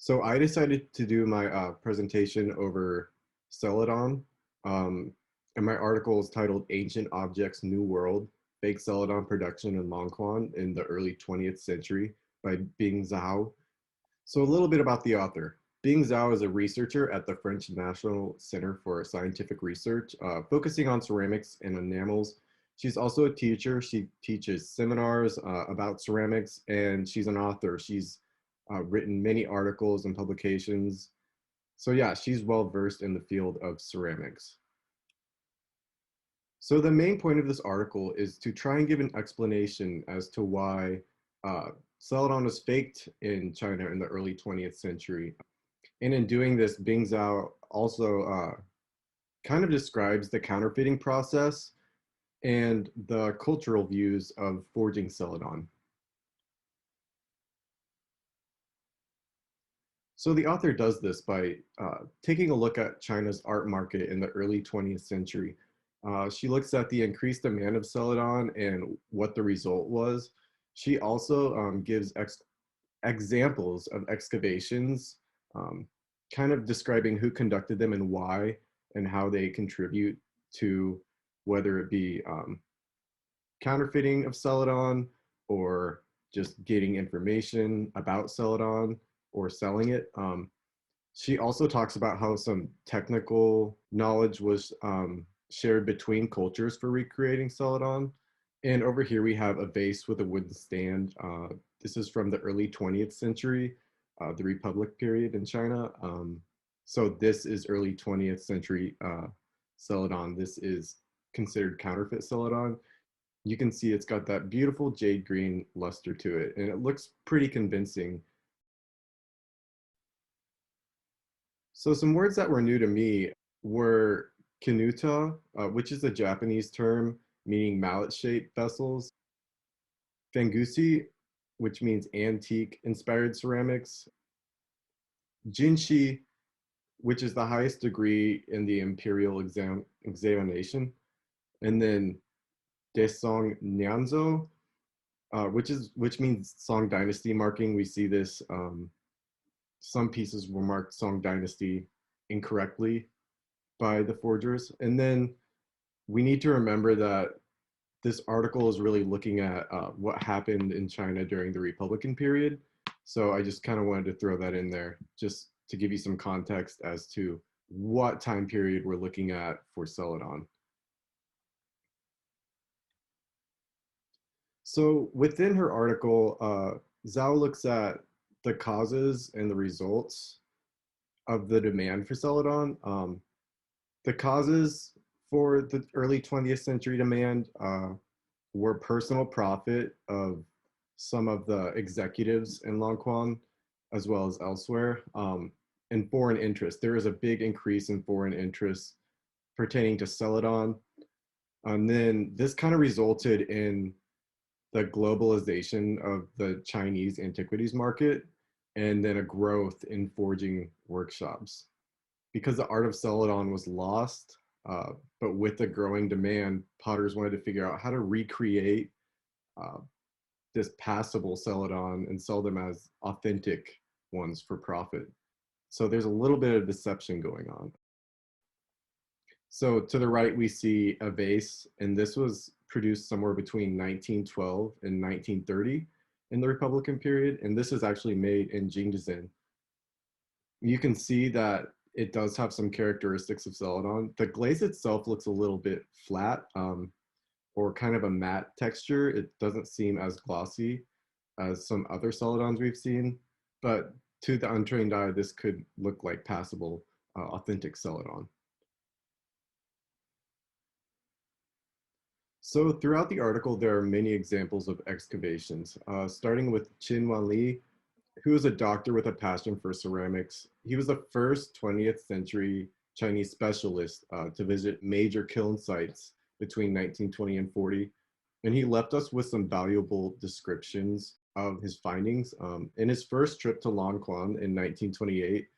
So I decided to do my presentation over Celadon, um, and my article is titled "Ancient Objects, New World: Fake Celadon Production in Longquan in the Early 20th Century" by Bing Zhao. So a little bit about the author. Bing Zhao is a researcher at the French National Center for Scientific Research, focusing on ceramics and enamels. She's also a teacher. She teaches seminars about ceramics, and she's an author. She's written many articles and publications. So yeah, she's well versed in the field of ceramics. So the main point of this article is to try and give an explanation as to why uh, Celadon was faked in China in the early 20th century. And in doing this, Bing Zhao also kind of describes the counterfeiting process and the cultural views of forging Celadon. So the author does this by taking a look at China's art market in the early 20th century. She looks at the increased demand of Celadon and what the result was. She also gives examples of excavations, um, kind of describing who conducted them and why, and how they contribute to whether it be counterfeiting of Celadon or just getting information about Celadon or selling it. She also talks about how some technical knowledge was shared between cultures for recreating Celadon. And over here we have a vase with a wooden stand. This is from the early 20th century, the Republic period in China. So this is early 20th century Celadon. This is considered counterfeit Celadon. You can see it's got that beautiful jade green luster to it, and it looks pretty convincing. So some words that were new to me were kinuta, which is a Japanese term meaning mallet-shaped vessels, fangusi, which means antique-inspired ceramics, jinshi, which is the highest degree in the imperial examination, and then desong nyanzo, which means Song Dynasty marking. We see this. Some pieces were marked Song Dynasty incorrectly by the forgers, and then we need to remember that this article is really looking at what happened in China during the Republican period. So I just kind of wanted to throw that in there just to give you some context as to what time period we're looking at for Celadon. So within her article, Zhao looks at the causes and the results of the demand for Celadon. The causes for the early 20th century demand were personal profit of some of the executives in Longquan, as well as elsewhere, and foreign interest. There is a big increase in foreign interest pertaining to Celadon. And then this kind of resulted in the globalization of the Chinese antiquities market, and then a growth in forging workshops. Because the art of Celadon was lost, but with the growing demand, potters wanted to figure out how to recreate uh, this passable Celadon and sell them as authentic ones for profit. So there's a little bit of deception going on. So to the right, we see a vase, and this was produced somewhere between 1912 and 1930 in the Republican period. And this is actually made in Jingdezhen. You can see that it does have some characteristics of Celadon. The glaze itself looks a little bit flat or kind of a matte texture. It doesn't seem as glossy as some other Celadons we've seen, but to the untrained eye, this could look like passable, authentic Celadon. So throughout the article, there are many examples of excavations, starting with Qin Wanli, who was a doctor with a passion for ceramics. He was the first 20th century Chinese specialist to visit major kiln sites between 1920 and 40. And he left us with some valuable descriptions of his findings. In his first trip to Longquan in 1928,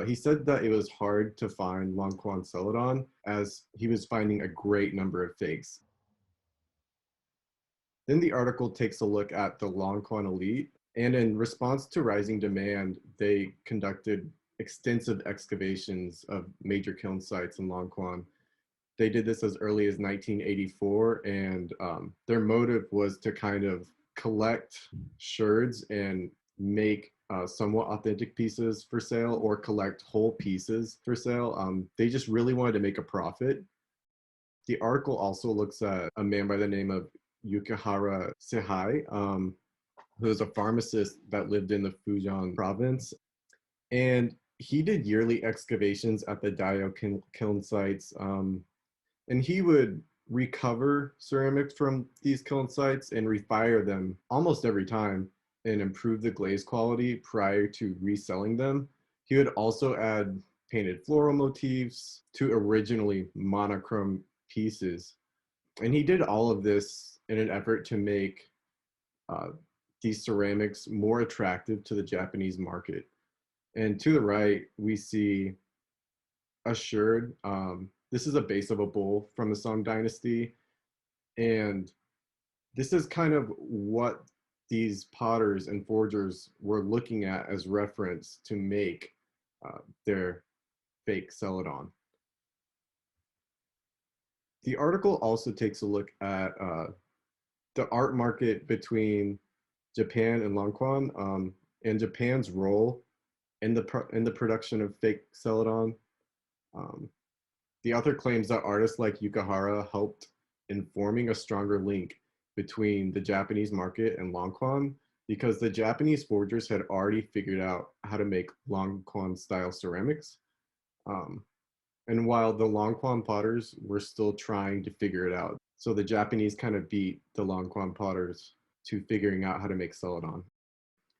he said that it was hard to find Longquan Celadon as he was finding a great number of fakes. Then the article takes a look at the Longquan elite And in response to rising demand, they conducted extensive excavations of major kiln sites in Longquan. They did this as early as 1984, and their motive was to kind of collect sherds and make somewhat authentic pieces for sale or collect whole pieces for sale. They just really wanted to make a profit. The article also looks at a man by the name of Yukihara Sehai, who was a pharmacist that lived in the Fujian province. And he did yearly excavations at the Daio kiln sites. And he would recover ceramics from these kiln sites and refire them almost every time and improve the glaze quality prior to reselling them. He would also add painted floral motifs to originally monochrome pieces. And he did all of this in an effort to make uh, these ceramics more attractive to the Japanese market. And to the right, we see a sherd. This is a base of a bull from the Song Dynasty. And this is kind of what these potters and forgers were looking at as reference to make their fake Celadon. The article also takes a look at the art market between Japan and Longquan, and Japan's role in the production of fake Celadon. Um, the author claims that artists like Yukihara helped in forming a stronger link between the Japanese market and Longquan because the Japanese forgers had already figured out how to make Longquan style ceramics. Um, and while the Longquan potters were still trying to figure it out, so the Japanese kind of beat the Longquan potters to figuring out how to make Celadon.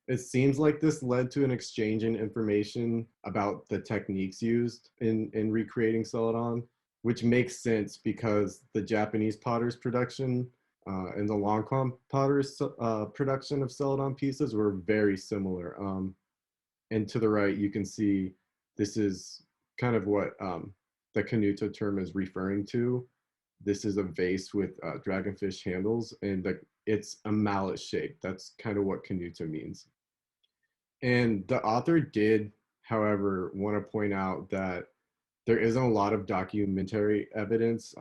It seems like this led to an exchange in information about the techniques used in recreating Celadon, which makes sense because the Japanese potter's production and the Longquan potter's production of Celadon pieces were very similar. And to the right, you can see this is kind of what the Canuto term is referring to. This is a vase with dragonfish handles, and it's a mallet shape. That's kind of what Canuto means. And the author did, however, want to point out that there isn't a lot of documentary evidence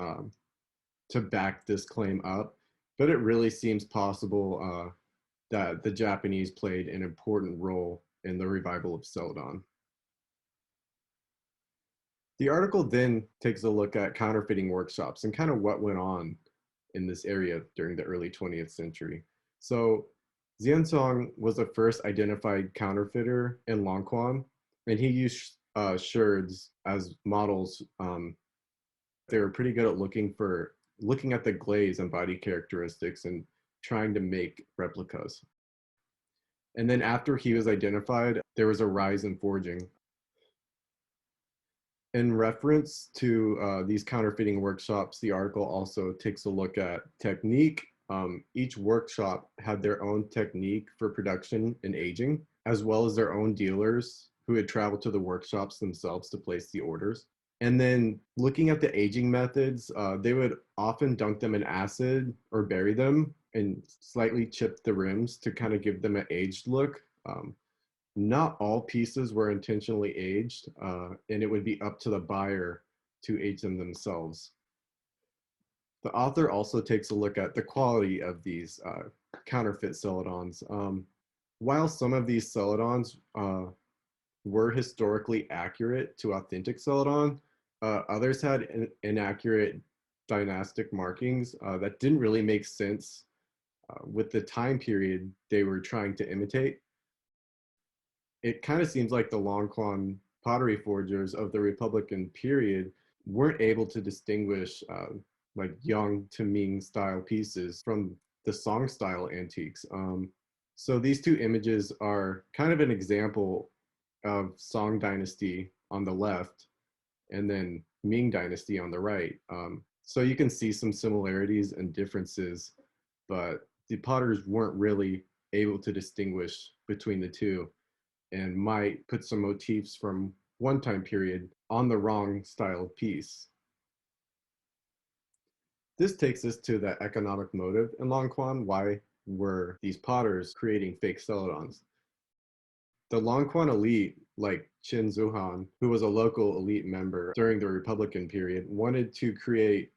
to back this claim up, but it really seems possible that the Japanese played an important role in the revival of Celadon. The article then takes a look at counterfeiting workshops and kind of what went on in this area during the early 20th century. So Xianzong was the first identified counterfeiter in Longquan, and he used sherds as models. They were pretty good at looking at the glaze and body characteristics and trying to make replicas. And then after he was identified, there was a rise in forging. In reference to these counterfeiting workshops, the article also takes a look at technique. Each workshop had their own technique for production and aging, as well as their own dealers who had traveled to the workshops themselves to place the orders. And then looking at the aging methods, they would often dunk them in acid or bury them and slightly chip the rims to kind of give them an aged look. Not all pieces were intentionally aged, and it would be up to the buyer to age them themselves. The author also takes a look at the quality of these counterfeit Celadons. While some of these Celadons were historically accurate to authentic Celadon, others had inaccurate dynastic markings that didn't really make sense with the time period they were trying to imitate. It kind of seems like the Longquan pottery forgers of the Republican period weren't able to distinguish like Yang to Ming style pieces from the Song style antiques. So these two images are kind of an example of Song Dynasty on the left and then Ming Dynasty on the right. So you can see some similarities and differences, but the potters weren't really able to distinguish between the two and might put some motifs from one time period on the wrong style piece. This takes us to the economic motive in Longquan, why were these potters creating fake Celadons. The Longquan elite, like Qin Zuhan, who was a local elite member during the Republican period, wanted to create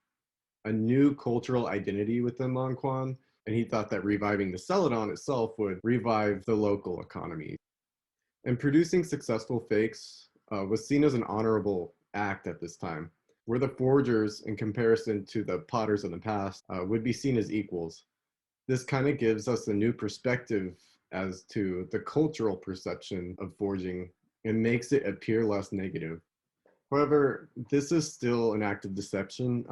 a new cultural identity within Longquan, and he thought that reviving the Celadon itself would revive the local economy. And producing successful fakes was seen as an honorable act at this time, where the forgers, in comparison to the potters of the past, would be seen as equals. This kind of gives us a new perspective as to the cultural perception of forging and makes it appear less negative. However, this is still an act of deception,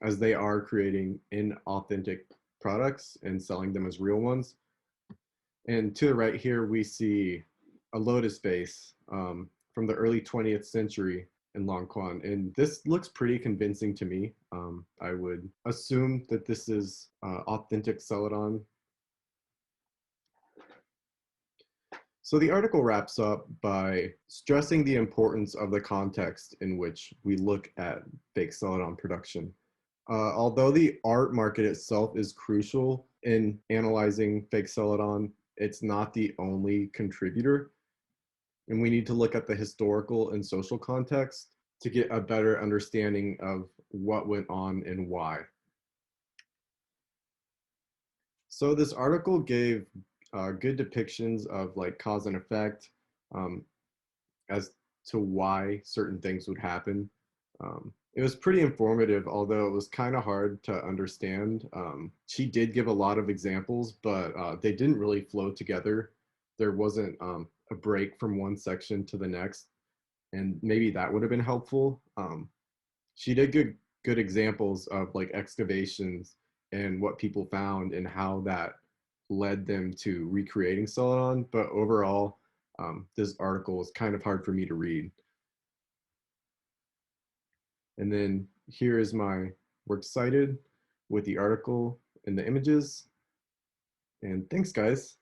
as they are creating inauthentic products and selling them as real ones. And to the right here, we see a lotus vase from the early 20th century in Longquan. And this looks pretty convincing to me. I would assume that this is authentic Celadon. So the article wraps up by stressing the importance of the context in which we look at fake Celadon production. Although the art market itself is crucial in analyzing fake Celadon, it's not the only contributor. And we need to look at the historical and social context to get a better understanding of what went on and why. So this article gave good depictions of like cause and effect, um, as to why certain things would happen. It was pretty informative, although it was kind of hard to understand. She did give a lot of examples, but they didn't really flow together. There wasn't a break from one section to the next, and maybe that would have been helpful. She did good examples of like excavations and what people found and how that led them to recreating Celadon. But overall, this article was kind of hard for me to read. And then here is my works cited with the article and the images. And thanks, guys.